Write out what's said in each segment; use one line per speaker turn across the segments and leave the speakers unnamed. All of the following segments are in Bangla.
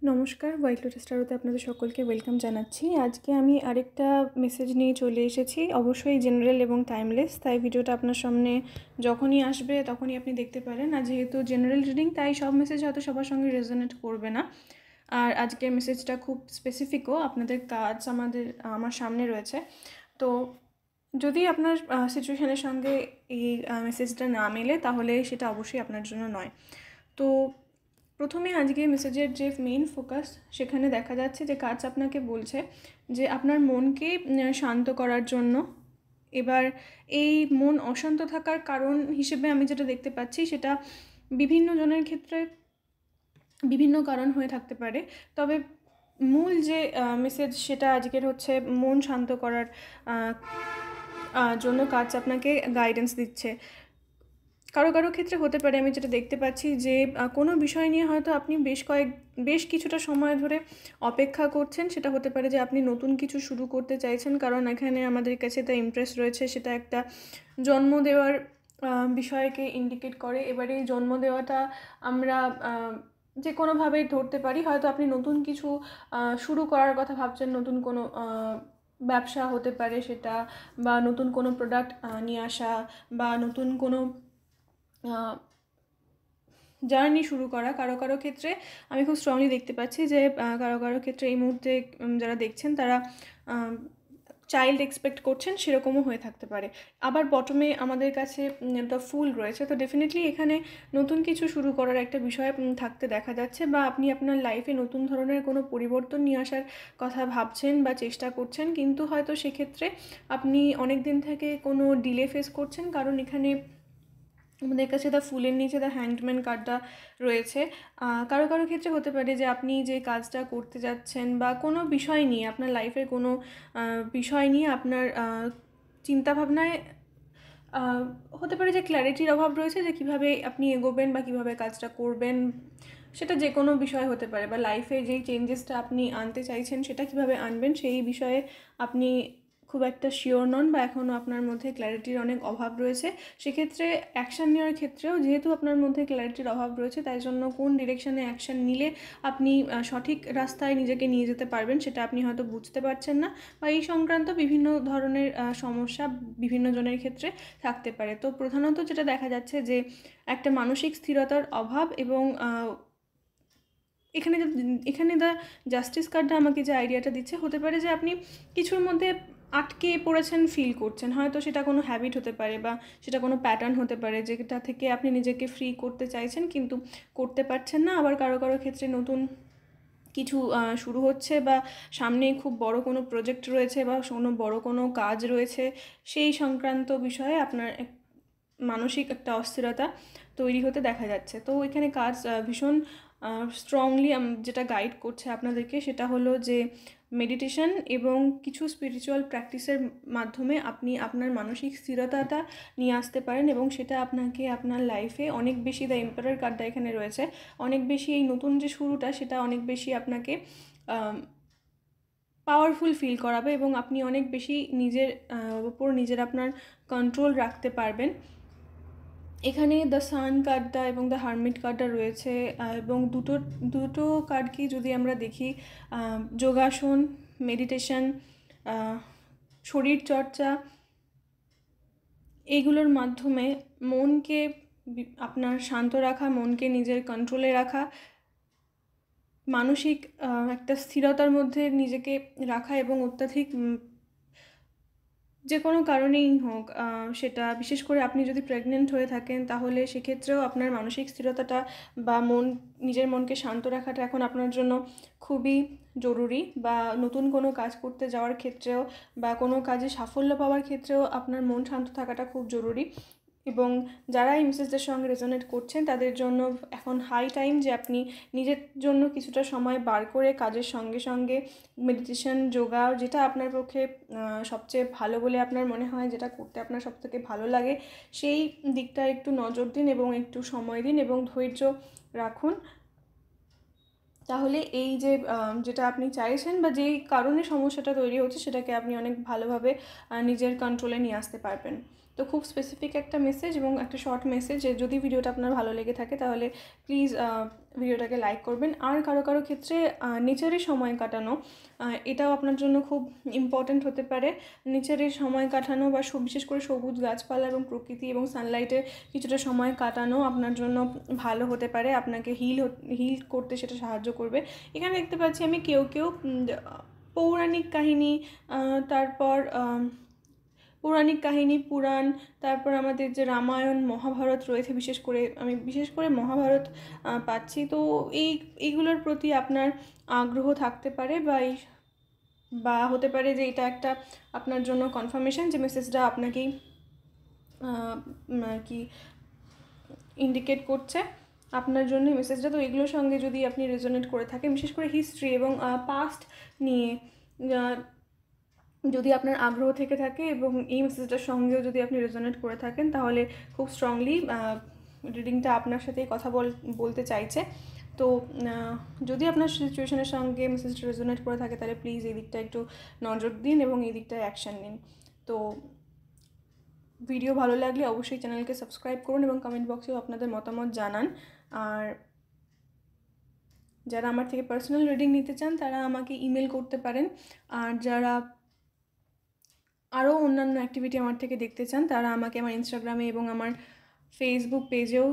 নমস্কার, হোয়াইট লোটাস টারোতে আপনাদের সকলকে ওয়েলকাম জানাচ্ছি। আজকে আমি আরেকটা মেসেজ নিয়ে চলে এসেছি, অবশ্যই জেনারেল এবং টাইমলেস, তাই ভিডিওটা আপনার সামনে যখনই আসবে তখনই আপনি দেখতে পারেন। আর যেহেতু জেনারেল রিডিং, তাই সব মেসেজ হয়তো সবার সঙ্গে রেজোনেট করবে না। আর আজকের মেসেজটা খুব স্পেসিফিকও, আপনাদের কাজ আমার সামনে রয়েছে। তো যদি আপনার সিচুয়েশানের সঙ্গে এই মেসেজটা না মেলে, তাহলে সেটা অবশ্যই আপনার জন্য নয়। তো প্রথমে আজকে মেসেজের যে মেইন ফোকাস, সেখানে দেখা যাচ্ছে যে কাজ আপনাকে বলছে যে আপনার মনকে শান্ত করার জন্য। এবার এই মন অশান্ত থাকার কারণ হিসেবে আমি যেটা দেখতে পাচ্ছি, সেটা বিভিন্ন জনের ক্ষেত্রে বিভিন্ন কারণ হয়ে থাকতে পারে। তবে মূল যে মেসেজ, সেটা আজকের হচ্ছে মন শান্ত করার জন্য কাজ আপনাকে গাইডেন্স দিচ্ছে। কারো কারো ক্ষেত্রে হতে পারে, আমি যেটা দেখতে পাচ্ছি, যে কোনো বিষয় নিয়ে হয়তো আপনি বেশ কিছুটা সময় ধরে অপেক্ষা করছেন। সেটা হতে পারে যে আপনি নতুন কিছু শুরু করতে চাইছেন, কারণ এখানে আমাদের কাছে তা ইমপ্রেস রয়েছে, সেটা একটা জন্ম দেওয়ার বিষয়কে ইন্ডিকেট করে। এবারে এই জন্ম দেওয়াটা আমরা যে কোনোভাবেই ধরতে পারি। হয়তো আপনি নতুন কিছু শুরু করার কথা ভাবছেন, নতুন কোনো ব্যবসা হতে পারে সেটা, বা নতুন কোনো প্রোডাক্ট নিয়ে আসা, বা নতুন কোনো জার্নি শুরু করা। কারো কারো ক্ষেত্রে আমি খুব স্ট্রংলি দেখতে পাচ্ছি যে কারো কারো ক্ষেত্রে এই মুহূর্তে যারা দেখছেন, তারা চাইল্ড এক্সপেক্ট করছেন, সেরকমও হয়ে থাকতে পারে। আবার বটমে আমাদের কাছে একটা ফুল রয়েছে, তো ডেফিনেটলি এখানে নতুন কিছু শুরু করার একটা বিষয় থাকতে দেখা যাচ্ছে, বা আপনি আপনার লাইফে নতুন ধরনের কোনো পরিবর্তন নিয়ে আসার কথা ভাবছেন বা চেষ্টা করছেন, কিন্তু হয়তো সেক্ষেত্রে আপনি অনেক দিন থেকে কোনো ডিলে ফেস করছেন, কারণ এখানে আমাদের কাছে দ্য ফুলের নিচে দ্য হ্যাংডম্যান কার্ডটা রয়েছে। কারো কারো ক্ষেত্রে হতে পারে যে আপনি যে কাজটা করতে যাচ্ছেন, বা কোনো বিষয় নিয়ে, আপনার লাইফের কোনো বিষয় নিয়ে আপনার চিন্তাভাবনায় হতে পারে যে ক্ল্যারিটির অভাব রয়েছে, যে কীভাবে আপনি এগোবেন বা কীভাবে কাজটা করবেন। সেটা যে কোনো বিষয় হতে পারে, বা লাইফে যেই চেঞ্জেসটা আপনি আনতে চাইছেন, সেটা কীভাবে আনবেন সেই বিষয়ে আপনি খুব একটা শিওর নন, বা এখনও আপনার মধ্যে ক্ল্যারিটির অনেক অভাব রয়েছে। সেক্ষেত্রে অ্যাকশান নেওয়ার ক্ষেত্রেও যেহেতু আপনার মধ্যে ক্ল্যারিটির অভাব রয়েছে, তাই জন্য কোন ডিরেকশানে অ্যাকশান নিলে আপনি সঠিক রাস্তায় নিজেকে নিয়ে যেতে পারবেন, সেটা আপনি হয়তো বুঝতে পারছেন না, বা এই সংক্রান্ত বিভিন্ন ধরনের সমস্যা বিভিন্ন জনের ক্ষেত্রে থাকতে পারে। তো প্রধানত যেটা দেখা যাচ্ছে, যে একটা মানসিক স্থিরতার অভাব, এবং এখানে দ্য জাস্টিস কার্ডটা আমাকে যে আইডিয়াটা দিচ্ছে, হতে পারে যে আপনি কিছুর মধ্যে আটকে পড়েছেন ফিল করছেন। হয়তো সেটা কোনো হ্যাবিট হতে পারে, বা সেটা কোনো প্যাটার্ন হতে পারে, যেটা থেকে আপনি নিজেকে ফ্রি করতে চাইছেন কিন্তু করতে পারছেন না। আবার কারো কারো ক্ষেত্রে নতুন কিছু শুরু হচ্ছে, বা সামনে খুব বড় কোনো প্রজেক্ট রয়েছে, বা বড় কোনো কাজ রয়েছে, সেই সংক্রান্ত বিষয়ে আপনার মানসিক একটা অস্থিরতা তৈরি হতে দেখা যাচ্ছে। তো এখানে কাজ ভীষণ স্ট্রংলি যেটা গাইড করছে আপনাদেরকে, সেটা হলো যে মেডিটেশন এবং কিছু স্পিরিচুয়াল প্র্যাকটিসের মাধ্যমে আপনি আপনার মানসিক স্থিরতাটা নিয়ে আসতে পারেন, এবং সেটা আপনাকে আপনার লাইফে অনেক বেশি, দ্য এম্পারার কার্ডটা এখানে রয়েছে, অনেক বেশি এই নতুন যে শুরুটা, সেটা অনেক বেশি আপনাকে পাওয়ারফুল ফিল করাবে, এবং আপনি অনেক বেশি নিজের ওপর আপনার কন্ট্রোল রাখতে পারবেন। এখানে দ্য সান কার্ডটা এবং দ্য হারমিট কার্ডটা রয়েছে, এবং দুটো কার্ডকেই যদি আমরা দেখি, যোগাসন, মেডিটেশন, শরীরচর্চা, এইগুলোর মাধ্যমে মনকে আপনার শান্ত রাখা, মনকে নিজের কন্ট্রোলে রাখা, মানসিক একটা স্থিরতার মধ্যে নিজেকে রাখা, এবং অত্যাধিক যে কোনো কারণেই হোক, সেটা বিশেষ করে আপনি যদি প্রেগনেন্ট হয়ে থাকেন, তাহলে সেক্ষেত্রেও আপনার মানসিক স্থিরতাটা বা নিজের মনকে শান্ত রাখাটা এখন আপনার জন্য খুবই জরুরি। বা নতুন কোনো কাজ করতে যাওয়ার ক্ষেত্রেও, বা কোনো কাজে সাফল্য পাওয়ার ক্ষেত্রেও আপনার মন শান্ত থাকাটা খুব জরুরি। এবং যারা এই মেসেজদের সঙ্গে রেজোনেট করছেন, তাদের জন্য এখন হাই টাইম যে আপনি নিজের জন্য কিছুটা সময় বার করে কাজের সঙ্গে সঙ্গে মেডিটেশন, যোগা, যেটা আপনার পক্ষে সবচেয়ে ভালো বলে আপনার মনে হয়, যেটা করতে আপনার সবথেকে ভালো লাগে, সেই দিকটা একটু নজর দিন, এবং একটু সময় দিন, এবং ধৈর্য রাখুন। তাহলে এই যে যেটা আপনি চাইছেন, বা যেই কারণে সমস্যাটা তৈরি হচ্ছে, সেটাকে আপনি অনেক ভালোভাবে নিজের কন্ট্রোলে নিয়ে আসতে পারবেন। তো খুব স্পেসিফিক একটা মেসেজ এবং একটা শর্ট মেসেজ। যদি ভিডিওটা আপনার ভালো লেগে থাকে তাহলে প্লিজ ভিডিওটাকে লাইক করবেন। আর কারো কারো ক্ষেত্রে নেচারে সময় কাটানো এটাও আপনার জন্য খুব ইম্পর্ট্যান্ট হতে পারে। নেচারে সময় কাটানো বা বিশেষ করে সবুজ গাছপালা এবং প্রকৃতি এবং সানলাইটে কিছুটা সময় কাটানো আপনার জন্য ভালো হতে পারে, আপনাকে হিল করতে সেটা সাহায্য করবে। এখানে দেখতে পাচ্ছি আমি কেউ পৌরাণিক কাহিনী, তারপর পৌরাণিক কাহিনী, পুরাণ, তারপর আমাদের যে রামায়ণ মহাভারত রয়েছে, আমি বিশেষ করে মহাভারত পাচ্ছি। তো এইগুলোর প্রতি আপনার আগ্রহ থাকতে পারে, বা হতে পারে যে এটা একটা আপনার জন্য কনফার্মেশন যে মেসেজটা আপনাকেই আর কি ইন্ডিকেট করছে আপনার জন্য মেসেজটা। তো এগুলোর সঙ্গে যদি আপনি রেজোনেট করে থাকেন, বিশেষ করে হিস্ট্রি এবং পাস্ট নিয়ে যদি আপনার আগ্রহ থেকে থাকে এবং এই মেসেজটার সঙ্গেও যদি আপনি রেজোনেট করে থাকেন, তাহলে খুব স্ট্রংলি রিডিংটা আপনার সাথেই কথা বলতে চাইছে। তো যদি আপনার সিচুয়েশনের সঙ্গে মেসেজটা রেজোনেট করে থাকে তাহলে প্লিজ এই দিকটা একটু নজর দিন এবং এই দিকটায় অ্যাকশান নিন। তো ভিডিও ভালো লাগলে অবশ্যই চ্যানেলকে সাবস্ক্রাইব করুন এবং কমেন্ট বক্সেও আপনাদের মতামত জানান। আর যারা আমার থেকে পার্সোনাল রিডিং নিতে চান তারা আমাকে ইমেল করতে পারেন। আর যারা আরও অন্যান্য অ্যাক্টিভিটি আমার থেকে দেখতে চান তারা আমাকে আমার ইনস্টাগ্রামে এবং আমার ফেসবুক পেজেও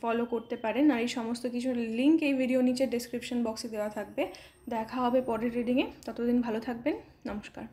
ফলো করতে পারেন। আর এই সমস্ত কিছুর লিঙ্ক এই ভিডিও নিচে ডেসক্রিপশন বক্সে দেওয়া থাকবে। দেখা হবে পরের রিডিংয়ে, ততদিন ভালো থাকবেন। নমস্কার।